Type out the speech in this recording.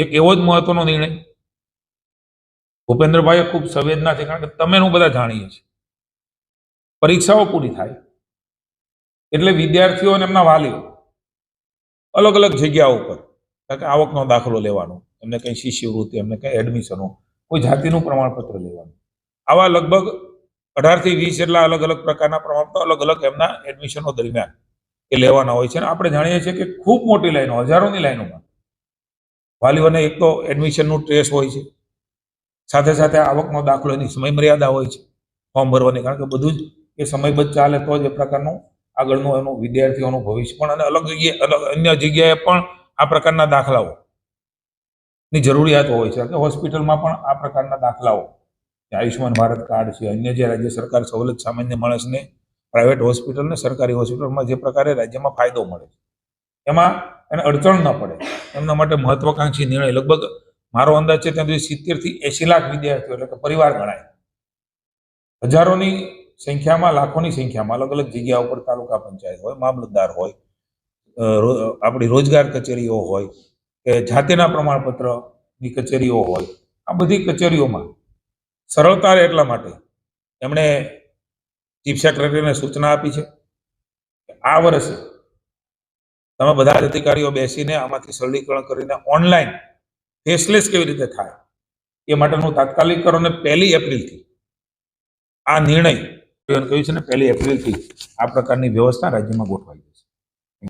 એક એવો જ મહત્વનો નિર્ણય ભૂપેન્દ્રભાઈએ ખૂબ સંવેદના છે, કારણ કે તમે હું બધા જાણીએ છીએ પરીક્ષાઓ પૂરી થાય એટલે વિદ્યાર્થીઓ અને એમના વાલીઓ અલગ અલગ જગ્યાઓ ઉપર, કારણ કે આવકનો દાખલો લેવાનો, એમને કંઈ શિષ્યવૃત્તિ, એમને કંઈ એડમિશનો, કોઈ જાતિનું પ્રમાણપત્ર લેવાનું, આવા લગભગ 18 થી 20 જેટલા અલગ અલગ પ્રકારના પ્રમાણપત્રો અલગ અલગ એમના એડમિશનો દરમિયાન એ લેવાના હોય છે. અને આપણે જાણીએ છીએ કે ખૂબ મોટી લાઈનો, હજારોની લાઈનોમાં વાલીઓને એક તો એડમિશનનું સ્ટ્રેસ હોય છે, સાથે સાથે આવકનો દાખલો, એની સમય મર્યાદા હોય છે ફોર્મ ભરવાની, કારણ કે બધું જ એ સમયબદ્ધ ચાલે તો જ એ પ્રકારનું આગળનું એનું વિદ્યાર્થીઓનું ભવિષ્ય પણ, અને અલગ જગ્યાએ અન્ય જગ્યાએ પણ આ પ્રકારના દાખલાઓની જરૂરિયાતો હોય છે. કે હોસ્પિટલમાં પણ આ પ્રકારના દાખલાઓ, આયુષ્યમાન ભારત કાર્ડ છે, અન્ય જે રાજ્ય સરકાર સવલત સામાન્ય માણસને પ્રાઇવેટ હોસ્પિટલ ને સરકારી હોસ્પિટલમાં જે પ્રકારે રાજ્યમાં ફાયદો મળે એમાં એને અડચણ ન પડે એમના માટે મહત્વાકાંક્ષી નિર્ણય. લગભગ મારો અંદાજ છે ત્યાં સુધી 70 થી 80 લાખ વિદ્યાર્થીઓ, એટલે કે પરિવાર ગણાય, હજારોની સંખ્યામાં, લાખોની સંખ્યામાં અલગ અલગ જગ્યા ઉપર તાલુકા પંચાયત હોય, મામલતદાર હોય, આપણી રોજગાર કચેરીઓ હોય કે જાતિના પ્રમાણપત્રની કચેરીઓ હોય, આ બધી કચેરીઓમાં સરળતા એટલા માટે એમણે ચીફ સેક્રેટરીને સૂચના આપી છે કે આ વર્ષે તમે બધા જ અધિકારીઓ બેસીને આમાંથી સરળીકરણ કરીને ઓનલાઈન ફેસલેસ કેવી રીતે થાય એ માટેનું તાત્કાલિક કરો. અને 1 એપ્રિલથી આ નિર્ણય કહ્યું છે ને, 1 એપ્રિલથી આ પ્રકારની વ્યવસ્થા રાજ્યમાં ગોઠવાઈ.